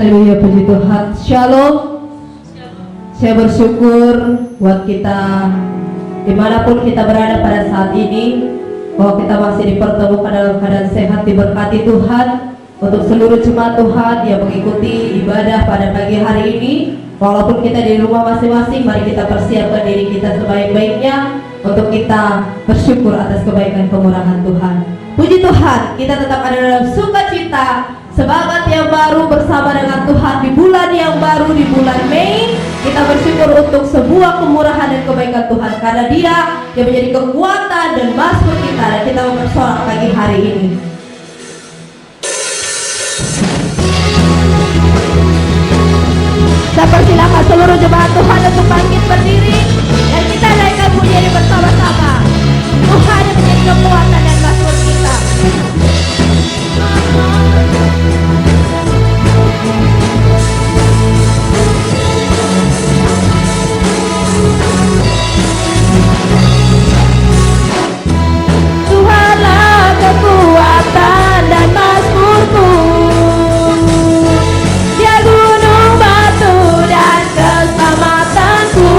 Haleluya, puji Tuhan. Shalom. Saya bersyukur buat kita dimanapun kita berada pada saat ini, bahwa kita masih dipertemukan dalam keadaan sehat, diberkati Tuhan. Untuk seluruh jemaat Tuhan yang mengikuti ibadah pada pagi hari ini, walaupun kita di rumah masing-masing, mari kita persiapkan diri kita sebaik-baiknya untuk kita bersyukur atas kebaikan kemurahan Tuhan. Puji Tuhan, kita tetap ada dalam sukacita, semangat yang baru bersama dengan Tuhan di bulan yang baru, di bulan Mei. Kita bersyukur untuk sebuah kemurahan dan kebaikan Tuhan, karena Dia yang menjadi kekuatan dan mazmur kita, dan kita mempersoalkan pagi hari ini. Saya persilakan seluruh jemaat Tuhan untuk bangkit berdiri, dan kita naikkan pujian bersama-sama. Tuhan yang menjadi kekuatan dan mazmur kita. Tuhanlah kekuatan dan mazmurku, Dia gunung batu dan keselamatanku.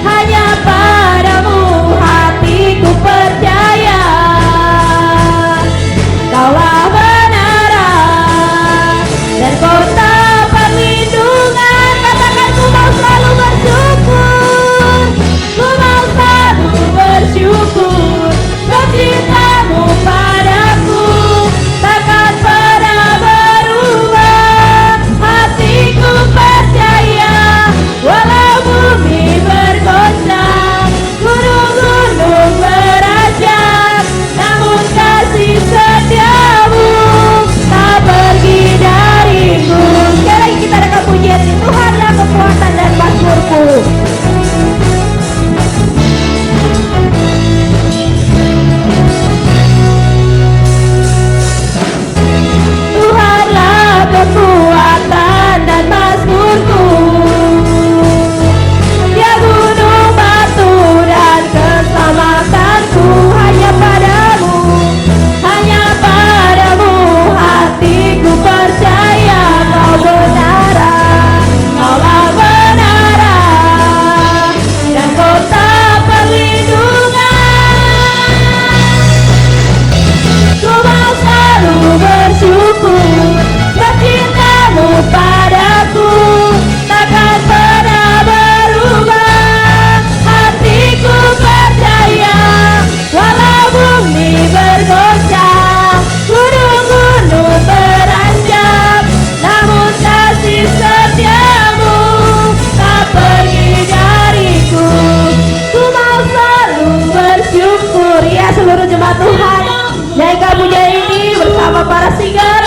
Hanya padamu hatiku percaya, Kaulah menara dan kota perlindungan. Katakan, ku mau selalu bersyukur, ku mau selalu bersyukur. Cintamu padaku takkan pernah berubah. Hatiku percaya, walau bumi bergoncang, gunung-gunung beranjak, namun kasih setiamu tak pergi dariku. Sekali lagi kita akan pujian ini. Tuhanlah kekuatan dan mazmurku. Tuhanlah kekuatan dan mazmurku, Dia gunung batu dan keselamatanku. Hanya padamu hatiku percaya, Kau menara, Kaulah menara dan kota perlindungan. Ku mau selalu bersyukur, cintamu padaku takkan pernah berubah. Hatiku percaya, walau bumi bergoncang, gunung-gunung beranjak, namun kasih setiamu tak pergi dariku. Ku mau selalu bersyukur. Ya, seluruh jemaat Tuhan, nyanyikan pujian ini bersama para singer.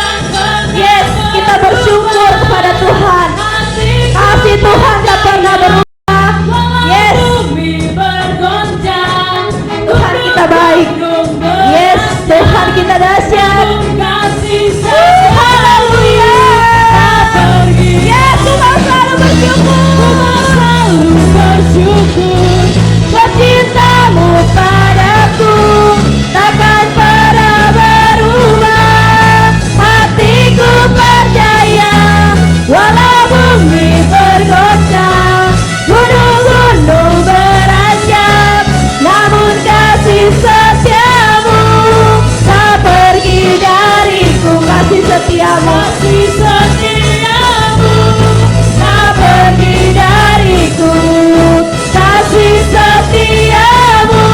Yes, kita bersyukur kepada Tuhan. Kasih Tuhan tak pernah berubah. Yes, Tuhan kita baik. Yes, Tuhan kita dahsyat. Haleluya. Yes, ku mau selalu bersyukur. Cintamu padaku takkan pernah berubah. Hatiku percaya, walau bumi bergoncang, gunung-gunung beranjak, namun kasih setiamu tak pergi dariku. Kasih setiamu tak pergi dariku. Kasih setiamu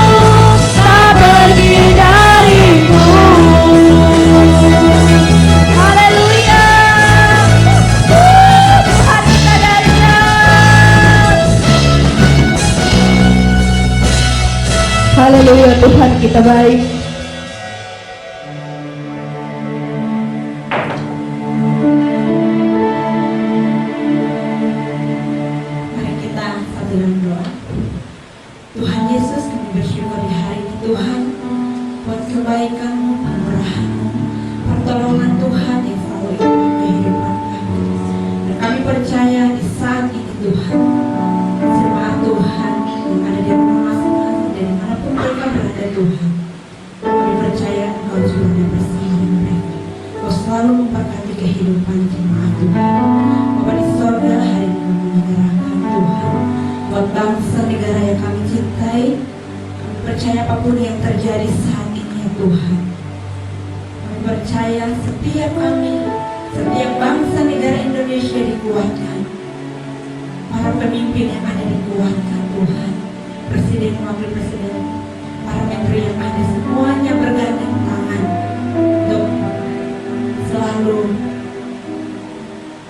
tak pergi dariku. Haleluya. Tuhan kita dahsyat. Haleluya, Tuhan kita baik. Mari kita satu dalam doa. Tuhan Yesus, kami bersyukur di hari ini Tuhan, buat kebaikan-Mu, kemurahan-Mu, pertolongan Tuhan yang selalu ikut kehidupan kami. Dan kami percaya di saat ini Tuhan, jemaat Tuhan yang ada di rumah masing-masing dan dimanapun mereka berada Tuhan, kami percaya Engkau juga ada bersama dengan mereka. Kau selalu memberkati kehidupan yang kami cintai, kami percaya apapun yang terjadi saat ini ya Tuhan. Kami percaya setiap kami, setiap bangsa negara Indonesia dikuatkan. Para pemimpin yang ada dikuatkan Tuhan. Presiden, wakil presiden, para menteri yang ada semuanya bergandeng tangan untuk selalu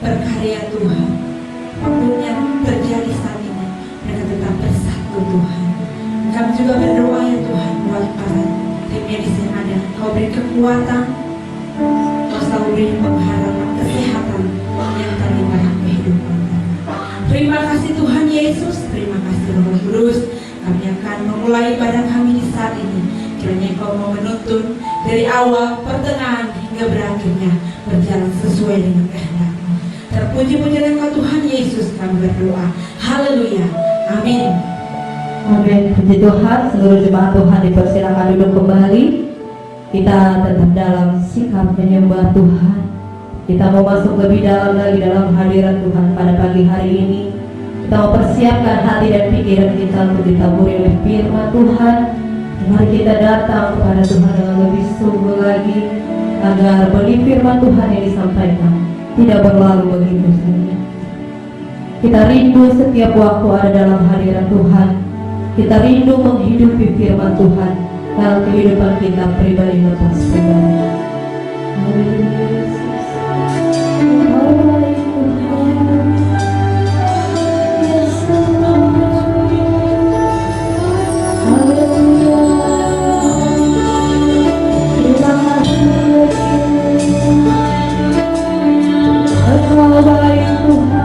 berkarya Tuhan. Apapun yang terjadi saat ini, mereka tetap bersatu Tuhan. Kami juga berdoa ya Tuhan buat para tim medis yang ada. Kau beri kekuatan, Kau selalu beri pengharapan, kesehatan yang terlibat kehidupan kami. Terima kasih Tuhan Yesus, terima kasih Roh Kudus. Kami akan memulai ibadah kami di saat ini. Kiranya Kau mau menuntun dari awal, pertengahan hingga berakhirnya berjalan sesuai dengan kehendak-Mu. Terpuji-puji Engkau Tuhan Yesus, kami berdoa. Haleluya. Amin. Amin. Puji Tuhan. Seluruh jemaat Tuhan dipersilakan duduk kembali. Kita tetap dalam sikap menyembah Tuhan. Kita mau masuk lebih dalam lagi dalam hadirat Tuhan pada pagi hari ini. Kita mau persiapkan hati dan pikiran kita untuk ditaburi oleh firman Tuhan. Mari kita datang kepada Tuhan dengan lebih sungguh lagi, agar benih firman Tuhan yang disampaikan tidak berlalu begitu saja. Kita rindu setiap waktu ada dalam hadirat Tuhan. Kita rindu menghidupi firman Tuhan dalam kehidupan kita pribadi lepas pribadi. Haleluya Yesus. Haleluya Tuhan. Yesus. Haleluya. Terima kasih Yesus. Engkau baik Tuhan.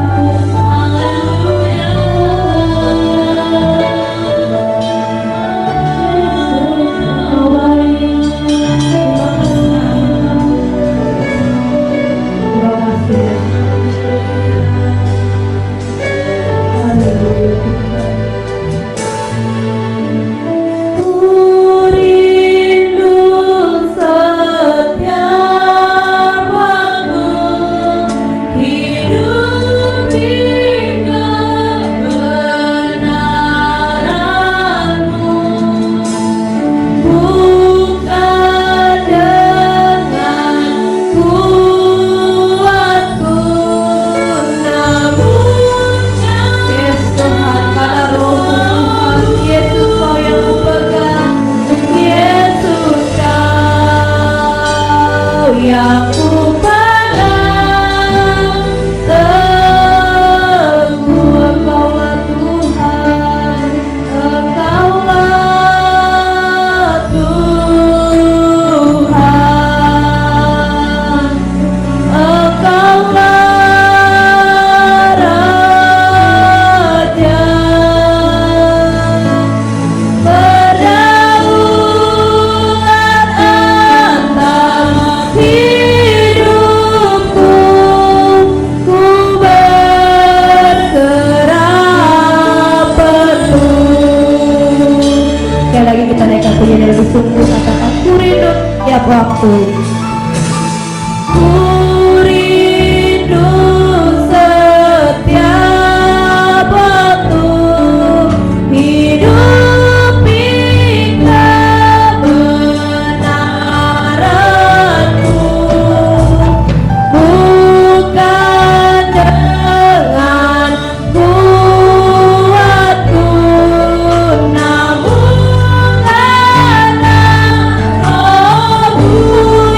Waktu ku rindu setiap waktu hidupi kebenaran-Mu, bukan dengan kuatku, namun karena Roh-Mu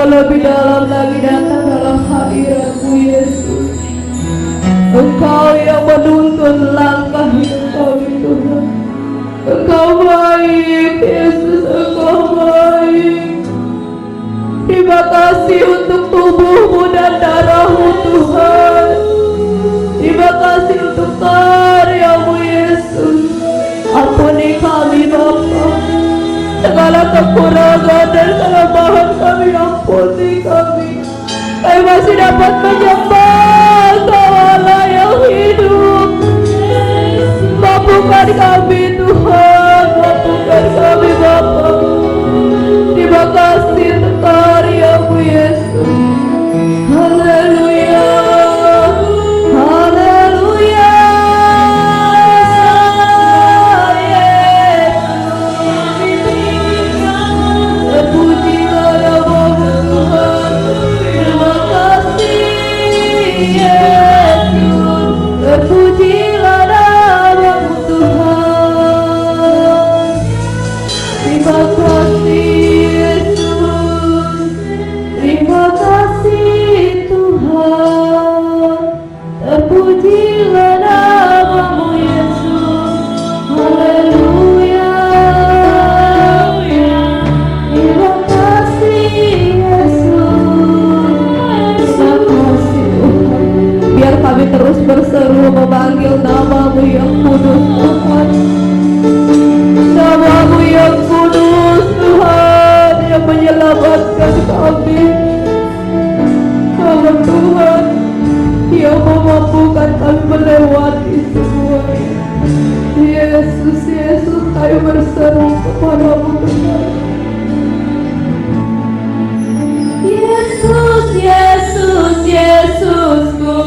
Engkau lebih dalam lagi datang dalam hadirat-Mu Yesus. Engkau yang menuntun langkah hidup kami Tuhan. Engkau baik Yesus, Engkau baik. Terima kasih untuk tubuh-Mu dan darah-Mu Tuhan. Terima kasih untuk karya-Mu Yesus. Ampuni kami Bapa, segala kekurangan dan kelemahan kami, ampuni kami. Kami masih dapat menyembah Kau Allah yang hidup. Mampukan kami Tuhan, mampukan kami Bapa. Terima kasih untuk karya-Mu Yesus. Haleluya, haleluya. Terpujilah nama-Mu Tuhan. Terima kasih Yesus. Terpujilah nama-Mu Tuhan. Terima kasih Yesus. Terima kasih Tuhan. Terpujilah nama-Mu Yesus. Haleluya. Terima kasih Yesus. Terima kasih Tuhan. Biar kami terus berseru memanggil nama-Mu yang kudus Tuhan. Nama-Mu yang kudus Tuhan, yang menyelamatkan kami. Nama Tuhan yang memampukan kami melewati semuanya. Yesus, Yesus, kami berseru kepada-Mu Tuhan. Yesus, Yesus, Yesusku.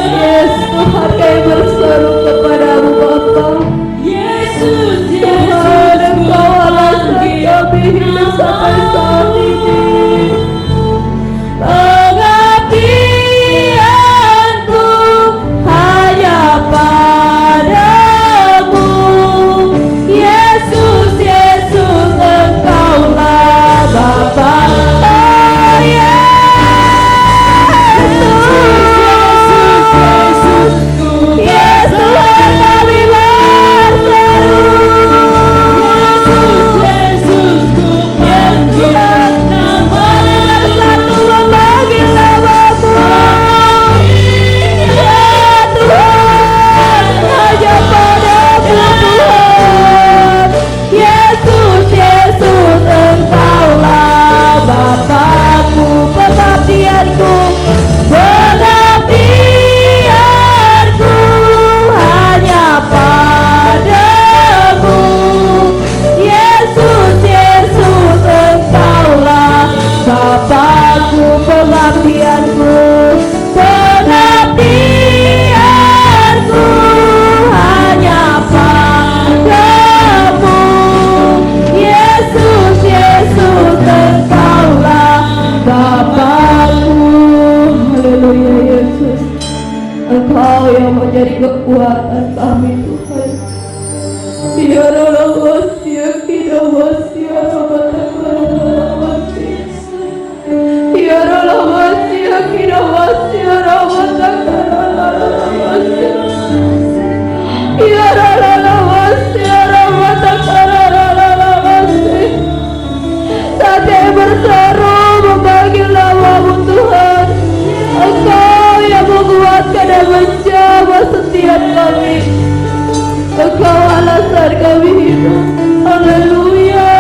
Yesus Tuhan, kami berseru kepada-Mu Bapa. Yesus, Tuhan, Engkau alasan kami hidup sampai saat ini. Pengabdianku hanya padamu. Yesus, Yesus, Engkaulah Bapa. Oh Yesus, Yesus, Tuhan kami berseru. Yesus, Yesus, bersatu memanggil nama-Mu. Ya Tuhan, hanya padamu Tuhan. Yesus, Yesus, Engkaulah Bapa-Ku. Pengabdianku, pengabdianku hanya padamu. Yesus, Yesus, Engkaulah Bapa-Ku. Pengabdianku, pengabdianku hanya padamu. Yesus, Yesus, Engkaulah Bapa-Ku. Haleluya Yesus. Engkau yang menjadi kekuatan kami Tuhan. Biarlah wasia kita wasia rabatakarawasi. Biarlah wasia kita wasia rabatakarawasi. Biarlah wasia rabatakarawasi. Saat kami berseru memanggil nama-Mu Tuhan, Engkau yang menguatkan dan menjaga setiap kami. Engkau alasan kami hidup. Haleluya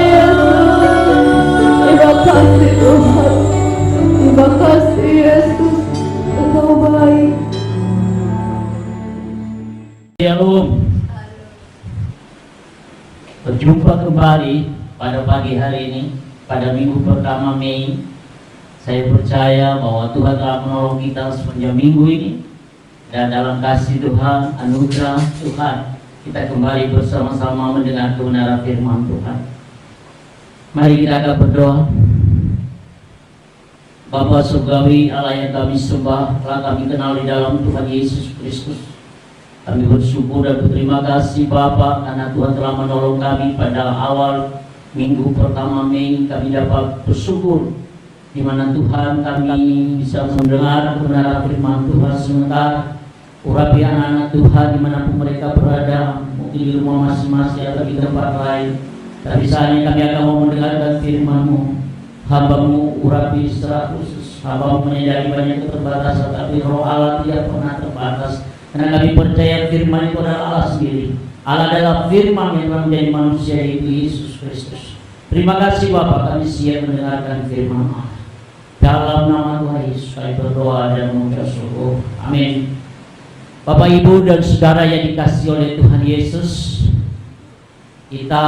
Yesus. Terima kasih Tuhan. Terima kasih Yesus. Engkau baik. Shalom. Berjumpa kembali pada pagi hari ini, pada minggu pertama Mei. Saya percaya bahwa Tuhan telah menolong kita sepanjang minggu ini, dan dalam kasih Tuhan, anugerah Tuhan, kita kembali bersama-sama mendengar kebenaran firman Tuhan. Mari kita akan berdoa. Bapa surgawi, Allah yang kami sembah, telah kami kenal di dalam Tuhan Yesus Kristus. Kami bersyukur dan berterima kasih Bapa, karena Tuhan telah menolong kami pada awal minggu pertama Mei. Kami dapat bersyukur di mana Tuhan kami bisa mendengar kebenaran firman Tuhan sementara urapi anak-anak Tuhan dimanapun mereka berada, mungkin di rumah masing-masing atau di tempat lain. Tapi saat ini kami akan mau mendengarkan firman-Mu. Hamba-Mu urapi secara khusus. Hamba-Mu menyadari banyak keterbatasan, tapi Roh Allah tidak pernah terbatas. Karena kami percaya firman itu adalah Allah sendiri. Allah adalah firman yang telah menjadi manusia, yaitu Yesus Kristus. Terima kasih Bapak, kami siap mendengarkan firman Allah. Dalam nama Tuhan Yesus kami berdoa dan mengucap syukur. Amin. Bapak, Ibu, dan Saudara yang dikasihi oleh Tuhan Yesus, kita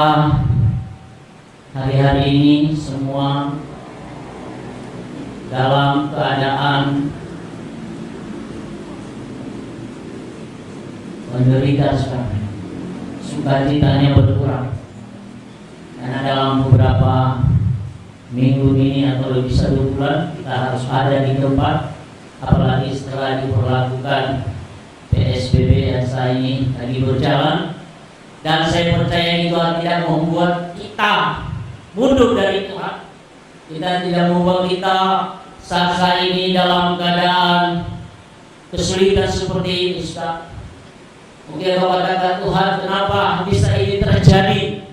hari-hari ini semua dalam keadaan menderita sekali. Sukacitanya berkurang. Karena dalam beberapa minggu ini atau lebih 1 bulan kita harus ada di tempat, apalagi setelah diberlakukan PSBB yang saat ini lagi berjalan. Dan saya percaya itu tidak membuat kita mundur dari Tuhan. Kita tidak membuat kita saat ini dalam keadaan kesulitan seperti ini, Ustaz. Mungkin kau katakan, Tuhan, kenapa bisa ini terjadi?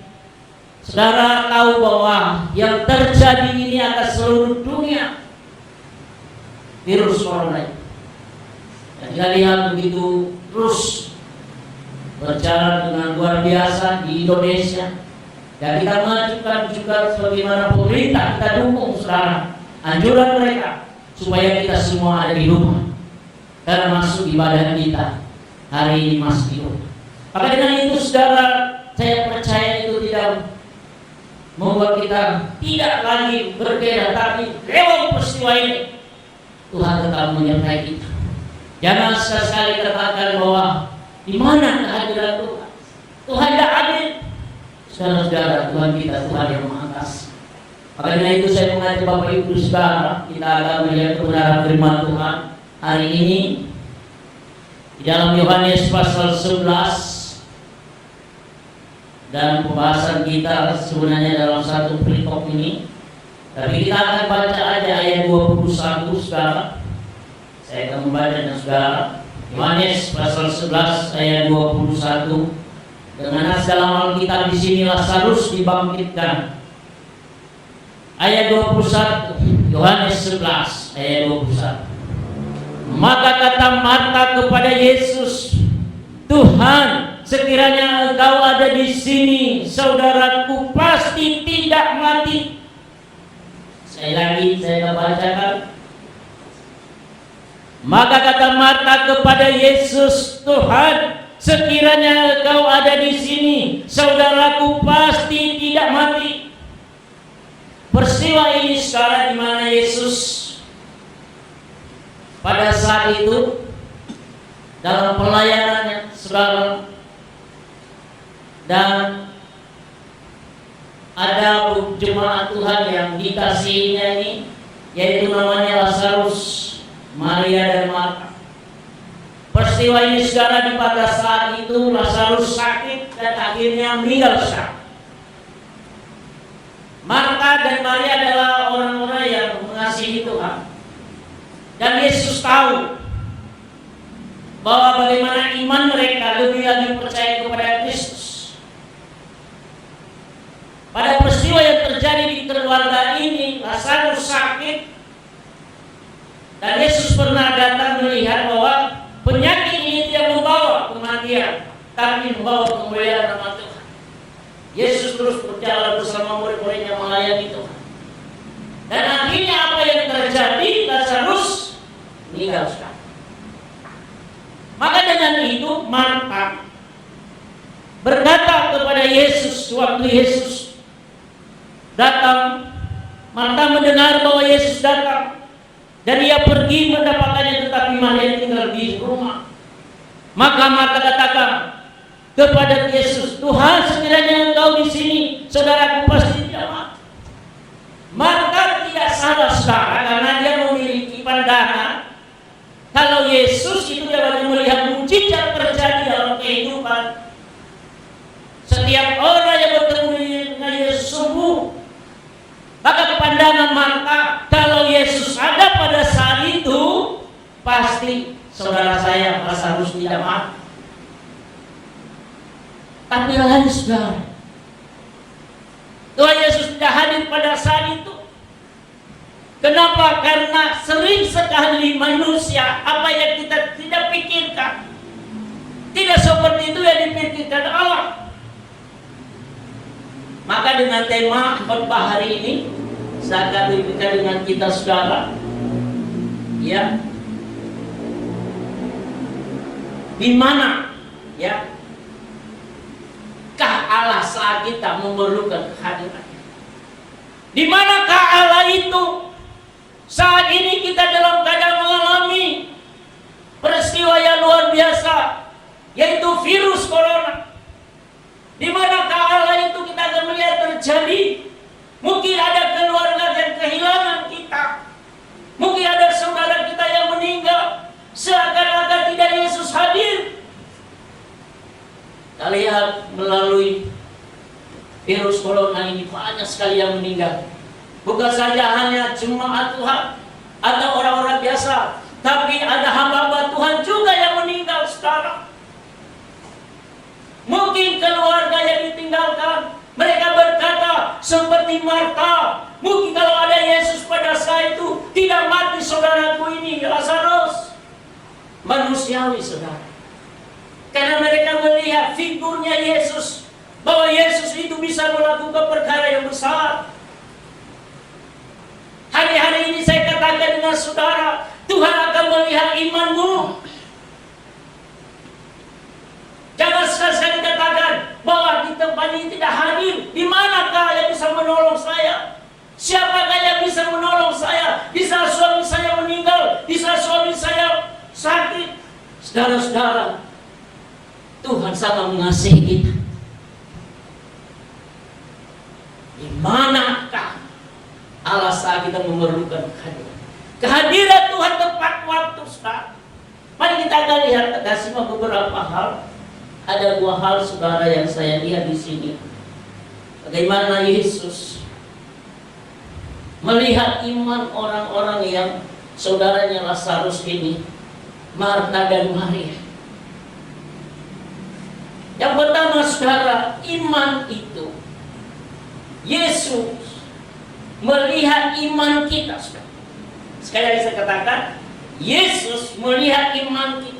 Saudara tahu bahwa yang terjadi ini akan seluruh dunia, virus corona. Dan kita lihat begitu terus berjalan dengan luar biasa di Indonesia. Dan kita mengajukan juga sebagaimana pemerintah, kita dukung saudara anjuran mereka supaya kita semua ada di rumah karena masuk ibadah kita hari ini masih hidup. Maka dengan itu saudara, saya percaya itu tidak membuat kita tidak lagi berbeda, tapi lewat peristiwa ini Tuhan tetap menyertai kita. Jangan sekali-sekali katakan bahwa di mana kehadiran Tuhan? Tuhan tidak adil. Saudara-saudara, Tuhan kita Tuhan yang Maha Kasih. Maka dengan itu saya mengajak Bapak Ibu saudara, kita akan melihat kebenaran firman Tuhan hari ini di dalam Yohanes pasal 11. Dan pembahasan kita sebenarnya dalam satu perikop ini, tapi kita akan baca aja ayat 21 saudara. Saya akan membaca dengan saudara Yohanes pasal 11 ayat 21. Dengan nas dalam Alkitab di sini Lazarus dibangkitkan. Ayat 21, Yohanes 11 ayat 21. Maka kata Marta kepada Yesus, Tuhan, sekiranya Engkau ada di sini, saudaraku pasti tidak mati. Sekali lagi saya akan bacakan. Maka kata Marta kepada Yesus, Tuhan, sekiranya Engkau ada di sini, saudaraku pasti tidak mati. Peristiwa ini sekarang di mana Yesus pada saat itu dalam pelayanannya saudara, dan ada jemaat Tuhan yang dikasihinya ini, yaitu namanya Lazarus, Maria dan Marta. Peristiwa ini saudara, di pada saat itu Lazarus sakit dan akhirnya meninggal saudara. Marta dan Maria adalah orang-orang yang mengasihi Tuhan. Dan Yesus tahu bahwa bagaimana iman mereka lebih lagi percaya kepada Kristus. Pada peristiwa yang terjadi di keluarga ini, Lazarus sakit dan Yesus pernah datang melihat bahwa penyakit ini tidak membawa kematian, tapi membawa kemuliaan nama Tuhan. Yesus terus berjalan bersama murid-muridnya melayani Tuhan. Dan akhirnya apa yang terjadi? Lazarus meninggal sekali. Maka dengan itu Marta berkata kepada Yesus waktu Yesus datang. Marta mendengar bahwa Yesus datang dan ia pergi mendapatkannya, tetapi Maria tinggal di rumah. Maka Marta katakan kepada Yesus, Tuhan, sekiranya Engkau di sini, saudaraku pasti tidak mati. Marta tidak salah saudara, karena dia memiliki pandangan kalau Yesus itu dapat melihat mujizat terjadi dalam kehidupan. Setiap orang yang bertemu dengan Yesus sembuh. Maka pandangan Marta, kalau Yesus ada pada saat itu, pasti saudara saya Lazarus tidak mati. Tapi lain saudara, Tuhan Yesus tidak hadir pada saat itu. Kenapa? Karena sering sekali manusia apa yang kita tidak pikirkan tidak seperti itu yang dipikirkan Allah. Maka dengan tema khotbah hari ini saya akan berbicara dengan kita saudara, ya, di mana ya kah Allah saat kita memerlukan kehadirannya? Di manakah Allah itu saat ini kita dalam keadaan mengalami peristiwa yang luar biasa, yaitu virus corona? Di manakah Allah itu kita akan melihat terjadi? Mungkin ada keluarga yang kehilangan kita, mungkin ada saudara kita yang meninggal, seakan-akan tidak Yesus hadir. Kita lihat melalui virus corona ini banyak sekali yang meninggal. Bukan saja hanya jemaat Tuhan atau orang-orang biasa, tapi ada hamba-hamba Tuhan juga yang meninggal sekarang. Mungkin keluarga yang ditinggalkan, mereka berkata seperti Marta, mungkin kalau ada Yesus pada saat itu tidak mati saudaraku ini Lazarus. Manusiawi saudara, karena mereka melihat figurnya Yesus, bahwa Yesus itu bisa melakukan perkara yang besar. Hari-hari ini saya katakan dengan saudara, Tuhan akan melihat imanmu. Jangan sekali-sekali katakan bahwa di tempat ini tidak hadir. Di manakah yang bisa menolong saya? Siapakah yang bisa menolong saya? Di saat suami saya meninggal, di saat suami saya sakit. Saudara-saudara, Tuhan sangat mengasihi kita. Di manakah Allah saat kita memerlukan kehadiran? Kehadiran Tuhan tepat waktu, saudara. Mari kita akan lihat, kasih beberapa hal. Ada dua hal saudara yang saya lihat di sini. Bagaimana Yesus melihat iman orang-orang yang saudaranya Lazarus ini, Marta dan Maria. Yang pertama saudara, iman itu. Yesus melihat iman kita, saudara. Sekali lagi saya katakan, Yesus melihat iman kita.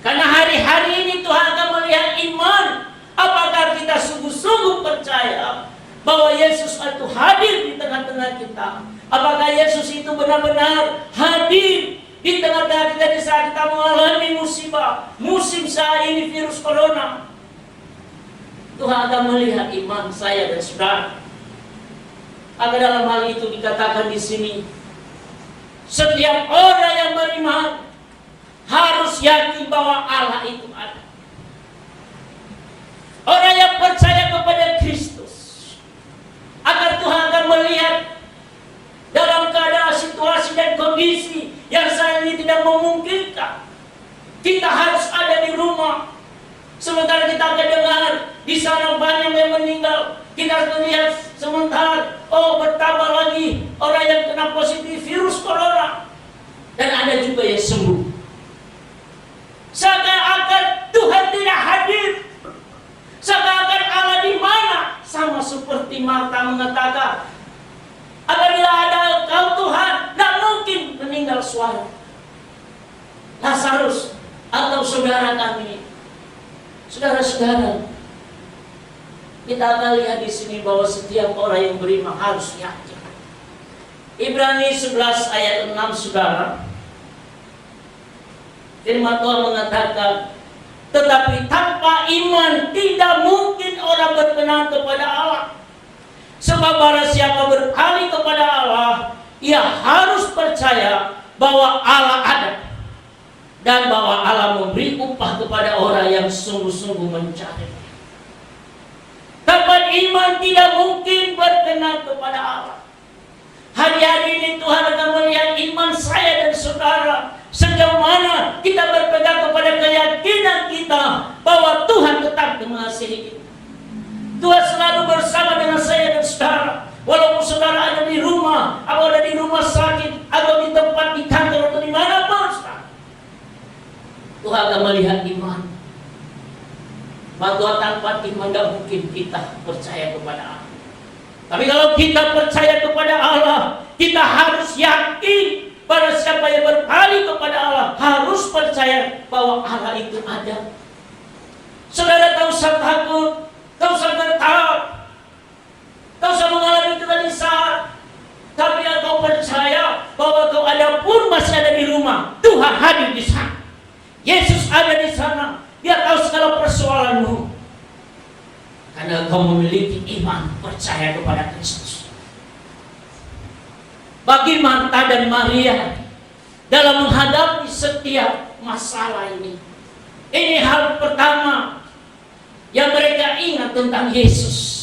Karena hari-hari ini Tuhan akan melihat iman. Apakah kita sungguh-sungguh percaya bahwa Yesus itu hadir di tengah-tengah kita? Apakah Yesus itu benar-benar hadir di tengah-tengah kita di saat kita mengalami musibah, musim saat ini virus corona? Tuhan akan melihat iman saya dan saudara. Maka dalam hal itu dikatakan di sini, setiap orang yang beriman harus yakin bahwa Allah itu ada. Orang yang percaya kepada Kristus, agar Tuhan akan melihat dalam keadaan situasi dan kondisi yang saat ini tidak memungkinkan, kita harus ada di rumah. Sementara kita akan dengar di sana banyak yang meninggal, kita melihat sementara bertambah lagi orang yang kena positif virus corona, dan ada juga yang sembuh. Seakan-akan Tuhan tidak hadir, seakan-akan Allah di mana? Sama seperti Marta mengatakan, apabila ada Engkau Tuhan, tidak mungkin meninggal suara Lazarus atau saudara kami. Saudara-saudara, kita akan lihat di sini bahwa setiap orang yang beriman harus yakin. Ibrani 11 ayat 6, saudara. Firman Tuhan mengatakan, tetapi tanpa iman tidak mungkin orang berkenan kepada Allah. Sebab barang siapa berpaling kepada Allah, ia harus percaya bahwa Allah ada, dan bahwa Allah memberi upah kepada orang yang sungguh-sungguh mencari. Tanpa iman tidak mungkin berkenan kepada Allah. Hari-hari ini Tuhan akan melihat iman saya dan saudara. Sejauh mana kita berpegang kepada keyakinan kita bahwa Tuhan tetap mengasihi kita. Tuhan selalu bersama dengan saya dan saudara. Walaupun saudara ada di rumah, rumah, apa ada di rumah sakit, atau di tempat di kantor, atau di mana pun, saudara. Tuhan akan melihat iman. Bahwa tanpa iman tidak mungkin kita percaya kepada Allah. Tapi kalau kita percaya kepada Allah, kita harus yakin pada siapa yang berpaling kepada Allah, harus percaya bahwa Allah itu ada. Saudara tak usah takut, tak usah bertakut, tak usah mengalami kegelisahan, tapi engkau percaya bahwa kau ada pun masih ada di rumah. Tuhan hadir di sana. Yesus ada di sana. Dia tahu segala persoalanmu. Karena kau memiliki iman, percaya kepada Kristus. Bagi Marta dan Maria dalam menghadapi setiap masalah ini hal pertama yang mereka ingat tentang Yesus.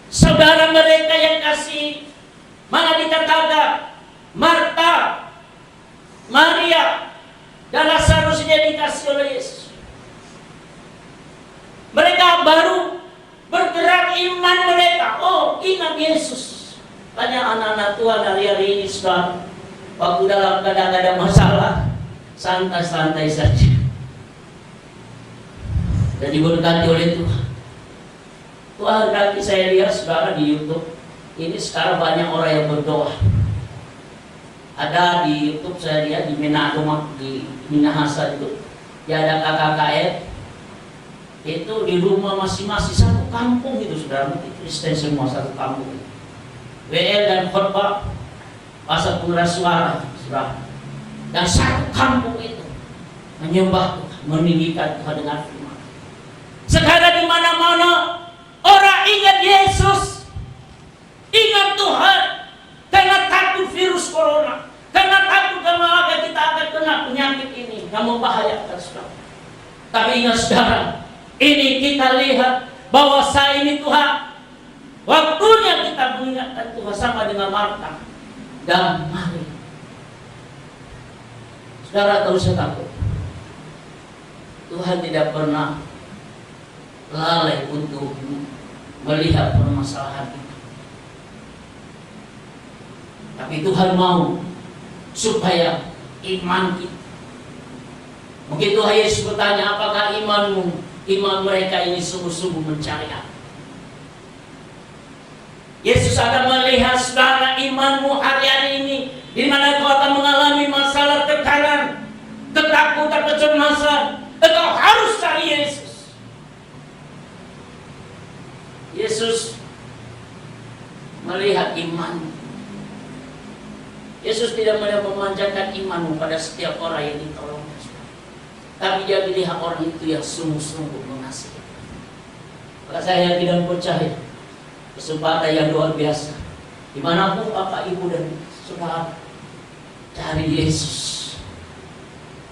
Saudara mereka yang kasih, mana dikatakan Marta, Maria, dan Lazarusnya dikasih oleh Yesus. Mereka baru bergerak iman mereka. Oh, ingat Yesus. Banyak anak-anak tua dari hari ini sudah waktu dalam keadaan ada masalah, santai-santai saja. Dan diberkati oleh Tuhan. Tuhan, nanti saya lihat saudara di YouTube, ini sekarang banyak orang yang berdoa. Ada di YouTube saya lihat di Manado, di Minahasa itu, ya ada KKKR. Itu di rumah masing-masing satu kampung itu saudara, Kristen semua satu kampung. WL dan khotbah, pasal pengeras suara, saudara. Dan satu kampung itu menyembah Tuhan, meninggikan Tuhan dengan firman. Sekarang di mana-mana orang ingat Yesus, ingat Tuhan, karena takut virus corona, karena takut kalau kita akan kena penyakit ini yang membahayakan saudara. Tapi ingat saudara, ini kita lihat bahwa saat ini Tuhan, waktunya kita mengingatkan Tuhan sama dengan Marta dan Maria. Saudara tak usah takut. Tuhan tidak pernah lalai untuk melihat permasalahan kita. Tapi Tuhan mau supaya iman kita. Mungkin Tuhan Yesus bertanya, apakah iman mereka ini sungguh-sungguh mencari Allah? Yesus akan melihat saudara imanmu hari ini, di mana kau akan mengalami masalah tekanan, ketakutan, kecemasan. Engkau harus cari Yesus. Yesus melihat imanmu. Yesus tidak memanjakan imanmu pada setiap orang yang ditolong. Tapi dia melihat orang itu yang sungguh-sungguh mengasihi. Maka saya tidak percaya kesempatan yang luar biasa. Dimanapun Bapak, Ibu, dan Saudara, cari Yesus.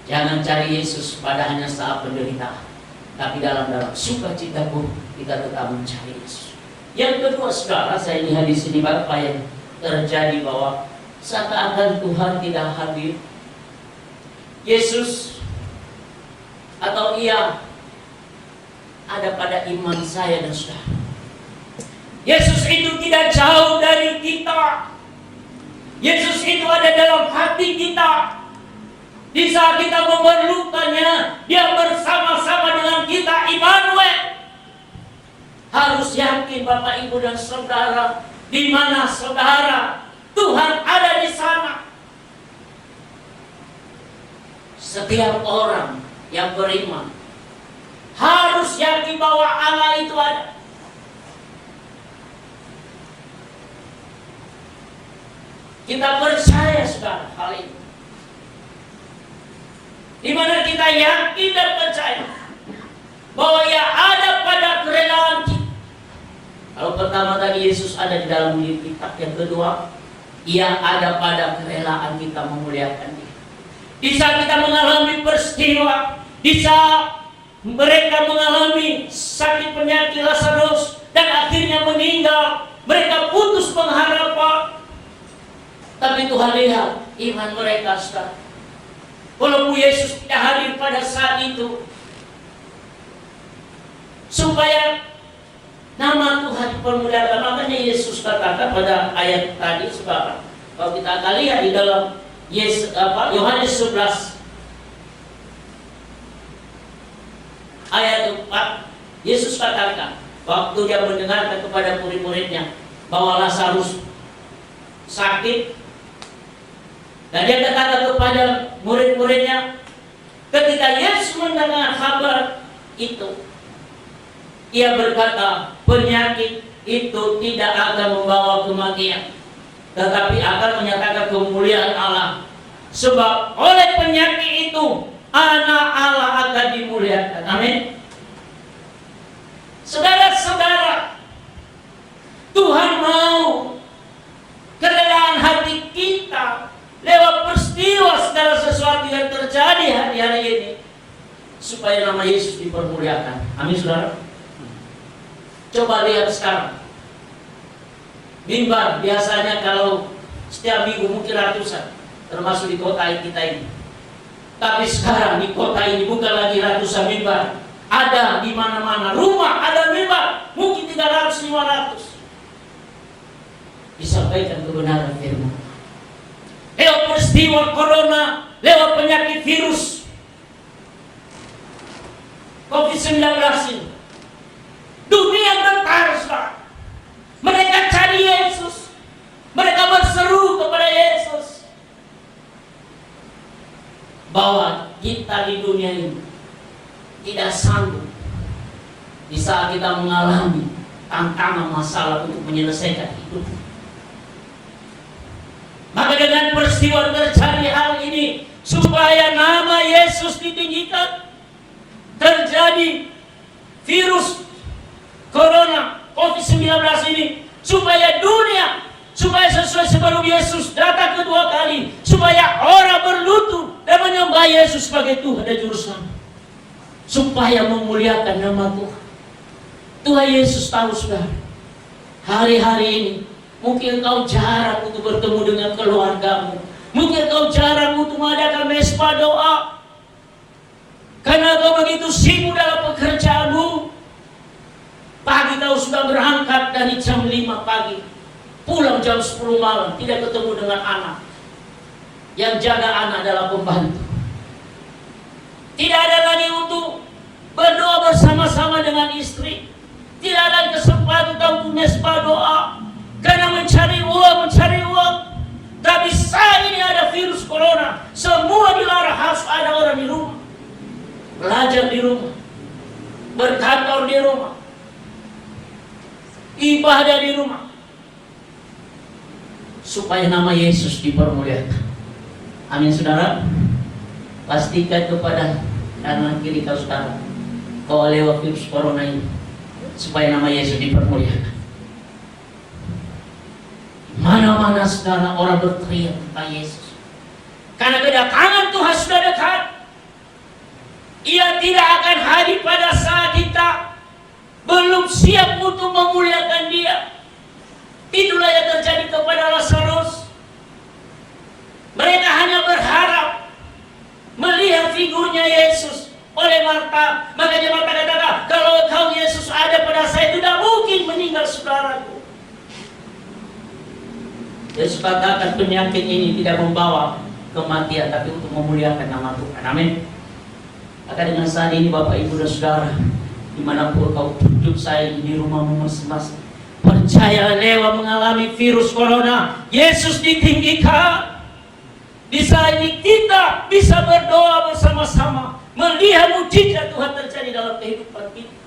Jangan cari Yesus pada hanya saat penderitaan, tapi dalam sukacita pun kita tetap mencari Yesus. Yang kedua, saudara, saya lihat di sini apa yang terjadi, bahwa seakan-akan Tuhan tidak hadir. Yesus atau Ia ada pada iman saya dan saudara. Yesus itu tidak jauh dari kita. Yesus itu ada dalam hati kita. Di saat kita memerlukannya, Dia bersama-sama dengan kita, Immanuel. Harus yakin Bapak, Ibu, dan Saudara, di mana saudara, Tuhan ada di sana. Setiap orang yang beriman harus yakin bahwa Allah itu ada. Kita percaya saudara hal ini, di mana kita yakin dan percaya bahwa Ia ada pada kerelaan kita. Kalau pertama tadi Yesus ada di dalam diri kita, yang kedua Ia ada pada kerelaan kita memuliakan Dia. Di saat kita mengalami peristiwa, di saat mereka mengalami sakit penyakit Lazarus dan akhirnya meninggal, mereka putus pengharapan. Tapi Tuhan lihat iman mereka, saudara. Walaupun Yesus tidak hadir pada saat itu, supaya Nama Tuhan dipermuliakan. Makanya Yesus katakan pada ayat tadi, saudara, kalau kita akan lihat di dalam Yohanes 11 ayat 4, Yesus katakan waktu dia mendengarkan kepada murid-muridnya bahwa Lazarus sakit, dan dia katakan kepada murid-muridnya, ketika Yesus mendengar kabar itu, ia berkata, penyakit itu tidak akan membawa kematian, tetapi akan menyatakan kemuliaan Allah. Sebab oleh penyakit itu anak Allah akan dimuliakan. Amin. Saudara-saudara, Tuhan mau kerelaan hati kita lewat peristiwa segala sesuatu yang terjadi hari-hari ini, supaya nama Yesus dipermuliakan. Amin, saudara. Coba lihat sekarang, mimbar biasanya kalau setiap minggu mungkin ratusan, termasuk di kota kita ini. Tapi sekarang di kota ini bukan lagi ratusan mimbar, ada di mana-mana rumah ada mimbar, mungkin 300-500. Disampaikan kebenaran firman. Lewat peristiwa corona, lewat penyakit virus COVID-19 ini, dunia bertarung. Mereka cari Yesus, mereka berseru kepada Yesus bahwa kita di dunia ini tidak sanggup di saat kita mengalami tantangan masalah untuk menyelesaikan hidup. Maka dengan peristiwa terjadi hal ini, supaya nama Yesus ditinggikan, terjadi virus corona COVID-19 ini, supaya dunia, supaya sesuai sebelum Yesus datang kedua kali, supaya orang berlutut dan menyembah Yesus sebagai Tuhan dan Juru Selamat, supaya memuliakan nama Tuhan. Tuhan Yesus tahu, saudara, hari-hari ini mungkin kau jarang untuk bertemu dengan keluargamu, mungkin kau jarang untuk mengadakan mesbah doa, karena kau begitu sibuk dalam pekerjaanmu. Pagi kau sudah berangkat dari jam 5 pagi, pulang jam 10 malam, tidak ketemu dengan anak. Yang jaga anak adalah pembantu. Tidak ada lagi untuk berdoa bersama-sama dengan istri. Tidak ada kesempatan untuk mesbah doa, karena mencari uang. Tapi saat ini ada virus corona, semua dilarang, harus ada orang di rumah, belajar di rumah, berkantor di rumah, ibadah di rumah, supaya nama Yesus dipermuliakan. Amin, saudara. Pastikan kepada kanan kiri kau, saudara, kau lewat virus corona ini, supaya nama Yesus dipermuliakan. Mana-mana, saudara, orang berteriak tentang Yesus, karena kedatangan Tuhan sudah dekat. Ia tidak akan hadir pada saat kita belum siap untuk memuliakan Dia. Itulah yang terjadi kepada Lazarus. Mereka hanya berharap melihat figurnya Yesus oleh Marta. Makanya Marta katakan, kalau kau Yesus ada pada saya, tidak mungkin meninggal saudaraku. Yesus katakan penyakit ini tidak membawa kematian, tapi untuk memuliakan nama Tuhan. Amin. Maka dengan saat ini Bapak, Ibu, dan Saudara, dimanapun kau duduk saya di rumahmu masing-masing, percaya lewat mengalami virus corona, Yesus ditinggikan. Di saat ini kita bisa berdoa bersama-sama, melihat mujizat Tuhan terjadi dalam kehidupan kita,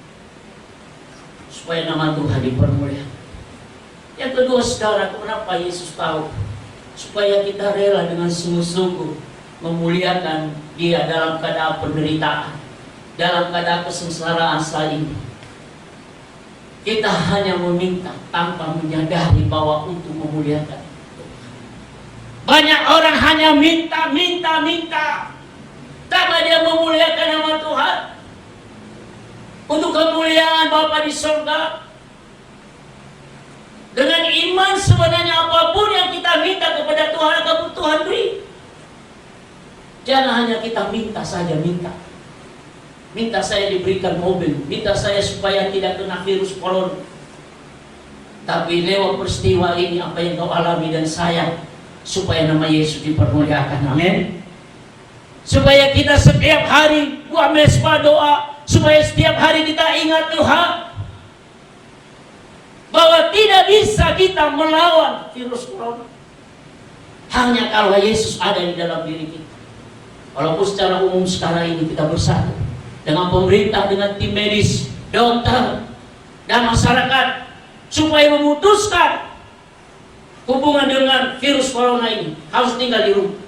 supaya nama Tuhan dipermuliakan. Yang kedua, saudara, kenapa Yesus tahu? Supaya kita rela dengan sungguh-sungguh memuliakan Dia dalam keadaan penderitaan, dalam keadaan kesengsaraan saat ini. Kita hanya meminta tanpa menyadari bahwa untuk memuliakan. Banyak orang hanya minta, tanpa dia memuliakan nama Tuhan. Untuk kemuliaan Bapa di surga. Dengan iman sebenarnya apapun yang kita minta kepada Tuhan akan Tuhan beri. Jangan hanya kita minta saja, minta saya diberikan mobil, minta saya supaya tidak kena virus corona, Tapi lewat peristiwa ini apa yang kau alami dan saya, supaya nama Yesus dipermuliakan. Amin. Supaya kita setiap hari buat mesbah doa, supaya setiap hari kita ingat Tuhan bahwa tidak bisa kita melawan virus corona hanya kalau Yesus ada di dalam diri kita. Walaupun secara umum sekarang ini kita bersatu dengan pemerintah, dengan tim medis, dokter, dan masyarakat supaya memutuskan hubungan dengan virus corona ini, harus tinggal di rumah,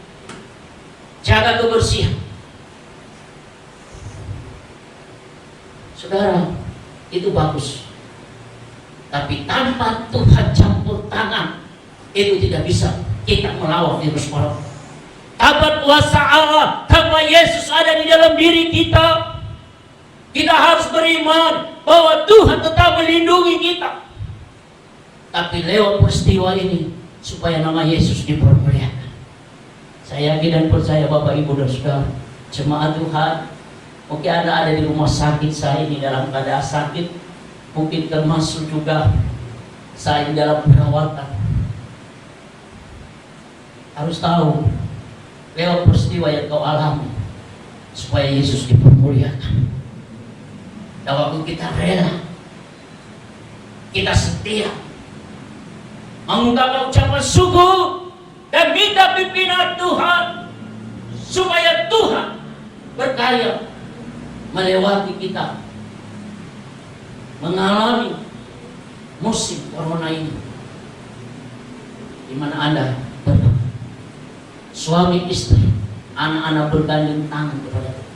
jaga kebersihan. Saudara, itu bagus. Tapi tanpa Tuhan campur tangan, itu tidak bisa kita melawan virus corona. Tanpa kuasa Allah, tanpa Yesus ada di dalam diri kita, kita harus beriman bahwa Tuhan tetap melindungi kita. Tapi lewat peristiwa ini, supaya nama Yesus dipermuliakan. Saya yakin dan percaya Bapak, Ibu, dan Saudara, jemaat Tuhan, mungkin Anda ada di rumah sakit saya ini dalam keadaan sakit, mungkin termasuk juga saya dalam perawatan. Harus tahu, lewat peristiwa yang kau alami, supaya Yesus dipermuliakan. Dan waktu kita rela, kita setia, mengungkapkan ucapan syukur dan minta pimpinan Tuhan, supaya Tuhan berkarya melewati kita mengalami musim corona ini, di mana Anda berdua, suami istri, anak-anak bergandeng tangan kepada Tuhan.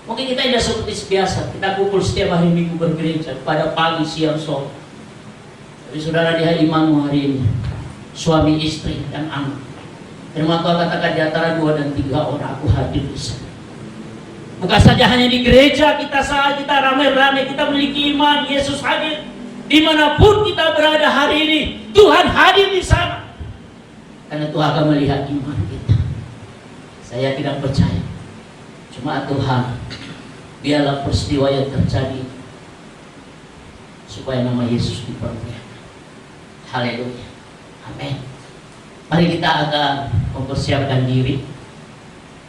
Mungkin kita tidak seperti biasa, kita kumpul setiap hari Minggu bergereja pada pagi, siang, sore. Tapi saudara, di hari imanmu hari ini, suami, istri, dan anak, firman Tuhan katakan di antara 2 dan 3 orang aku hadir di sana. Bukan saja hanya di gereja kita saat kita ramai-ramai, kita memiliki iman, Yesus hadir. Dimanapun kita berada hari ini, Tuhan hadir di sana. Karena Tuhan akan melihat iman kita. Saya tidak percaya. Cuma Tuhan, biarlah peristiwa yang terjadi, supaya nama Yesus dipermuliakan. Haleluya. Amin. Mari kita akan mempersiapkan diri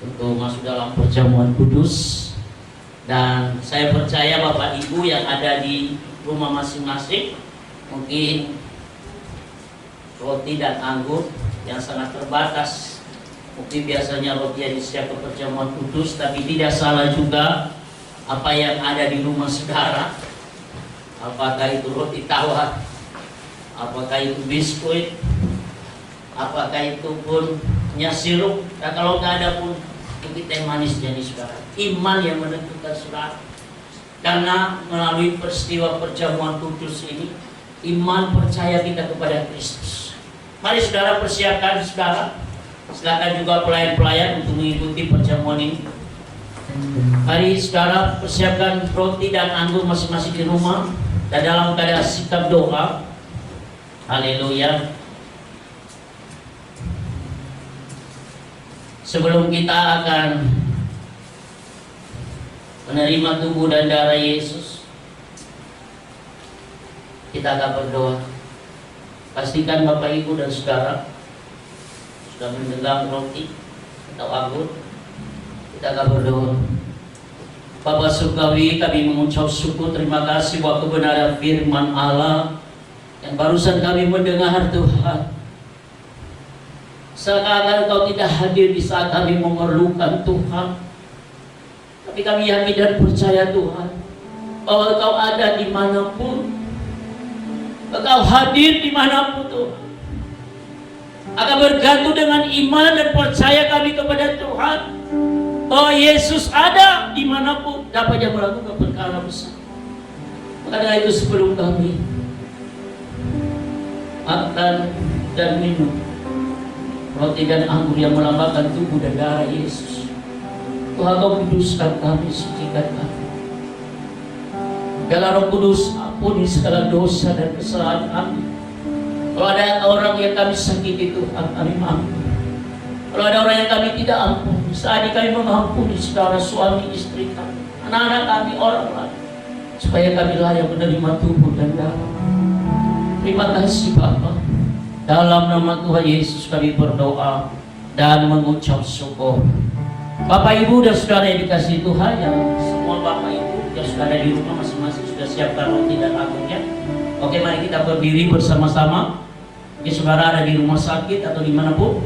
untuk masuk dalam perjamuan kudus. Dan saya percaya Bapak Ibu yang ada di rumah masing-masing, mungkin roti dan anggur yang sangat terbatas. Mungkin biasanya roti yang disiapkan perjamuan kudus, tapi tidak salah juga apa yang ada di rumah saudara. Apakah itu roti tawar, apakah itu biskuit, apakah itu pun sirup, dan kalau nggak ada pun mungkin teh manis jadi saudara. Iman yang menentukan saudara. Karena melalui peristiwa perjamuan kudus ini, iman percaya kita kepada Kristus. Mari saudara persiapkan saudara. Silakan juga pelayan-pelayan untuk mengikuti perjamuan ini. Mari saudara persiapkan roti dan anggur masing-masing di rumah, dan dalam keadaan sikap doa. Haleluya. Sebelum kita akan menerima tubuh dan darah Yesus, kita akan berdoa. Pastikan Bapak, Ibu, dan Saudara sudah memegang roti atau anggur. Kita akan berdoa. Bapa surgawi, kami mengucap syukur, terima kasih buat kebenaran firman Allah yang barusan kami mendengar Tuhan. Seakan-akan Engkau tidak hadir di saat kami memerlukan Tuhan, tapi kami yakin dan percaya Tuhan bahwa Engkau ada dimanapun, Engkau hadir dimanapun Tuhan. Akan bergantung dengan iman dan percaya kami kepada Tuhan bahwa Yesus ada dimanapun, dapat Dia melakukan perkara besar. Maka itu sebelum kami makan dan minum roti dan anggur yang melambangkan tubuh dan darah Yesus, Tuhan Kau kuduskan kami, sucikan kami. Biarlah Roh Kudus ampuni segala dosa dan kesalahan kami. Kalau ada orang yang kami sakiti Tuhan, kami ampuni. Kalau ada orang yang kami tidak ampuni, saat ini kami mengampuni saudara, suami, istri kami, anak-anak kami, orang lain, supaya kami layak menerima tubuh dan darah. Terima kasih Bapa. Dalam nama Tuhan Yesus kami berdoa dan mengucap syukur. Bapak Ibu dan Saudara yang dikasihi Tuhan, yang semua Bapak Ibu dan Saudara di rumah masing-masing sudah siapkan roti dan agungnya. Oke, mari kita berdiri bersama-sama. Jika saudara ada di rumah sakit atau dimanapun,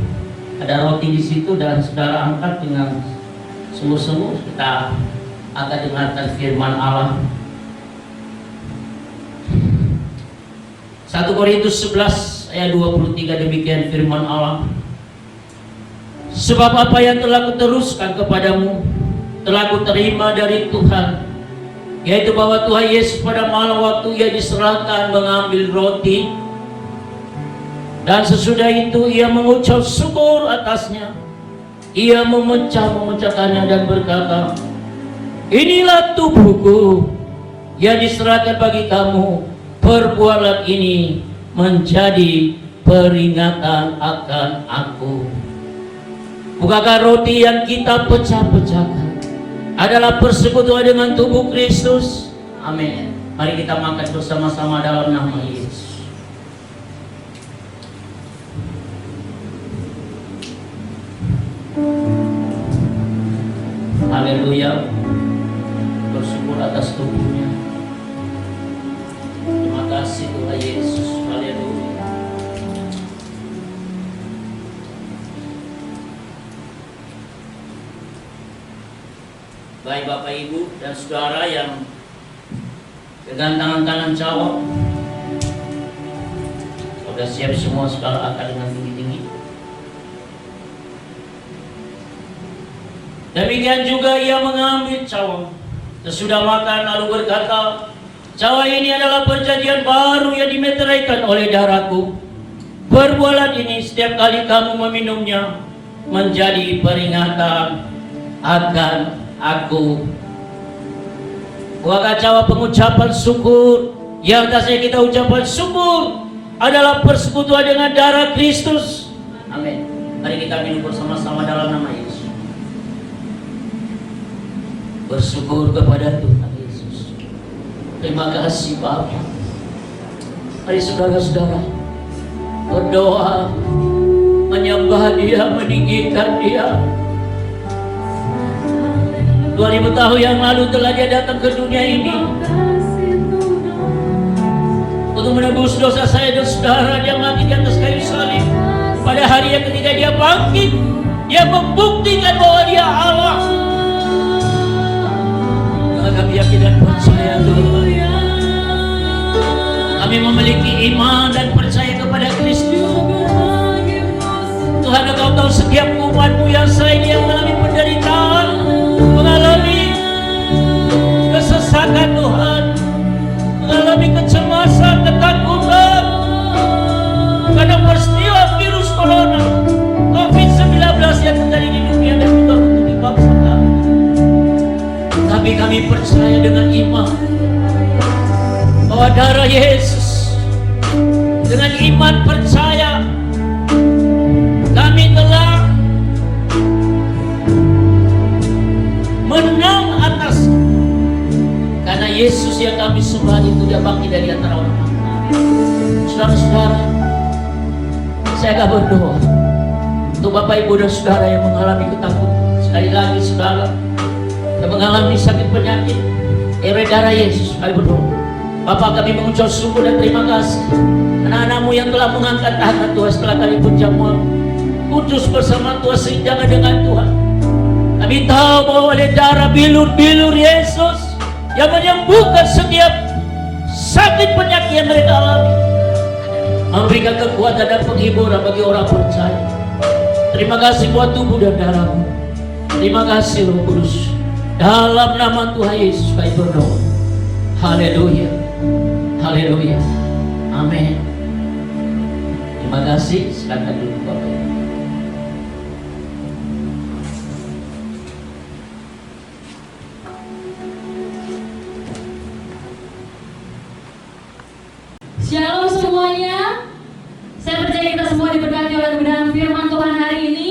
ada roti di situ dan saudara angkat dengan sungguh-sungguh. Kita akan dengarkan firman Allah. 1 Korintus 11 ayat 23 demikian firman Allah. Sebab apa yang telah kuteruskan kepadamu telah kuterima dari Tuhan, yaitu bahwa Tuhan Yesus pada malam waktu ia diserahkan mengambil roti, dan sesudah itu ia mengucap syukur atasnya. Ia memecahkannya dan berkata, inilah tubuhku yang diserahkan bagi kamu, perbuatlah ini menjadi peringatan akan aku. Bukankah roti yang kita pecah-pecahkan adalah persekutuan dengan tubuh Kristus? Amin. Mari kita makan bersama-sama dalam nama Yesus. Haleluya. Bersyukur atas tubuhnya. Terima kasih Tuhan Yesus. Haleluya. Baik Bapak Ibu dan Saudara yang dengan tangan kanan jawab, sudah siap semua, sekarang angkat dengan tinggi-tinggi. Demikian juga ia mengambil cawan sesudah makan lalu berkata, cawan ini adalah perjanjian baru yang dimeteraikan oleh darahku. Perbuatlah ini setiap kali kamu meminumnya menjadi peringatan akan aku. Bukankah cawan pengucapan syukur yang atasnya kita ucapan syukur adalah persekutuan dengan darah Kristus? Amin. Mari kita minum bersama-sama dalam nama Yesus. Bersyukur kepada Tuhan Yesus. Terima kasih Bapa. Mari saudara-saudara berdoa, menyembah Dia, meninggikan Dia. 2000 tahun yang lalu telah Dia datang ke dunia ini untuk menebus dosa saya dan saudara. Dia mati di atas kayu salib. Pada hari yang ketika Dia bangkit, Dia membuktikan bahwa Dia Allah. Kami yakin dan percaya Tuhan. Kami memiliki iman dan percaya kepada Kristus. Tuhan, Engkau tahu setiap umat-Mu yang saya ini yang mengalami penderitaan, mengalami kesesakan Tuhan, mengalami kecemasan, ketakutan karena peristiwa virus corona COVID-19 yang terjadi di dunia dan juga untuk di bangsa kami. Tapi kami percaya dengan iman bahwa darah Yesus, dengan iman percaya kami telah menang atas, karena Yesus yang kami sembah itu Dia bangkit dari antara orang mati. Saudara-saudara, saya akan berdoa untuk Bapak Ibu dan Saudara yang mengalami ketakutan. Sekali lagi saudara yang mengalami sakit penyakit, darah Yesus, kami berdoa. Bapak, kami mengucap syukur dan terima kasih anak-anak-Mu yang telah mengangkat tangan Tuhan setelah kami berjamaah kudus bersama Tuhan, sejalan dengan Tuhan. Kami tahu bahwa oleh darah bilur-bilur Yesus yang menyembuhkan setiap sakit penyakit yang mereka alami, memberikan kekuatan dan penghiburan bagi orang percaya. Terima kasih buat tubuh dan darah-Mu. Terima kasih Roh Kudus. Dalam nama Tuhan Yesus kami berdoa. Haleluya. Haleluya. Amin. Terima kasih. Silakan duduk Bapak. Shalom semuanya. Saya percaya kita semua diberkati oleh kebenaran firman Tuhan hari ini.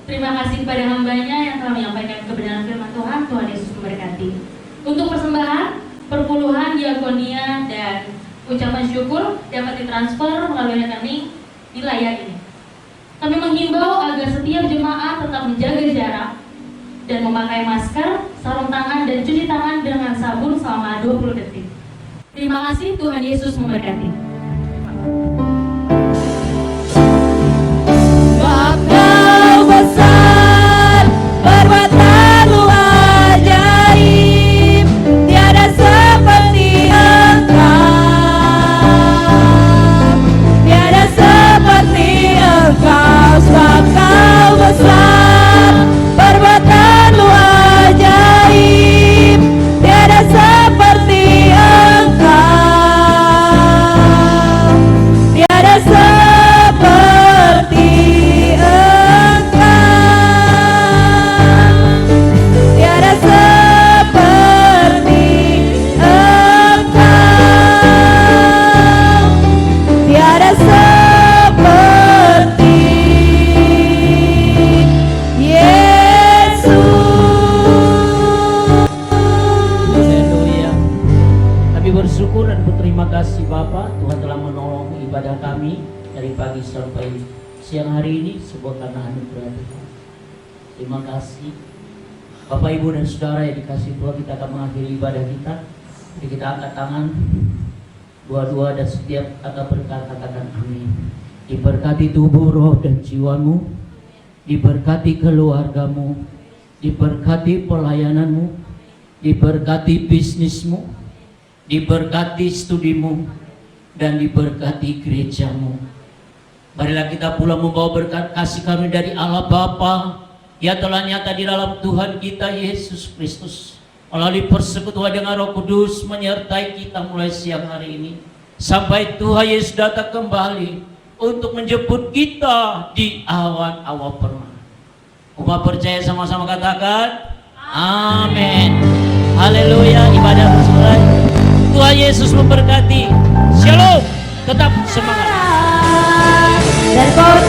Terima kasih kepada hambanya yang telah menyampaikan kebenaran firman Tuhan. Tuhan Yesus memberkati. Untuk persembahan, perpuluhan, diakonia, dan Ucapan syukur dapat ditransfer melalui rekening di layar ini. Kami menghimbau agar setiap jemaat tetap menjaga jarak dan memakai masker, sarung tangan, dan cuci tangan dengan sabun selama 20 detik. Terima kasih, Tuhan Yesus memberkati. Engkau besar, perbuatanmu ajaib, tiada seperti Engkau, tiada seperti Engkau, sebab Engkau besar, perbuatanmu ajaib, tiada seperti Engkau, tiada seperti tiada seperti Engkau, tiada seperti Yesus. Haleluya. Kami bersyukur dan berterima kasih Bapa, Tuhan telah menolong ibadah kami dari pagi sampai siang hari ini sebuah karena anugerah Tuhan. Terima kasih Bapak Ibu dan Saudara yang dikasih Tuhan, kita akan mengakhiri ibadah kita. Jadi kita angkat tangan dua-dua dan setiap kata berkata katakan amin. Diberkati tubuh, roh dan jiwamu, diberkati keluargamu, diberkati pelayananmu, diberkati bisnismu, diberkati studimu, dan diberkati gerejamu. Marilah kita pula membawa berkat kasih karunia dari Allah Bapa yang telah nyata di dalam Tuhan kita Yesus Kristus, melalui persekutuan dengan Roh Kudus menyertai kita mulai siang hari ini sampai Tuhan Yesus datang kembali untuk menjemput kita di awan-awan permana. Umat percaya sama-sama katakan amin. Haleluya. Ibadah selesai. Tuhan Yesus memberkati. Shalom. Tetap semangat. Dan kau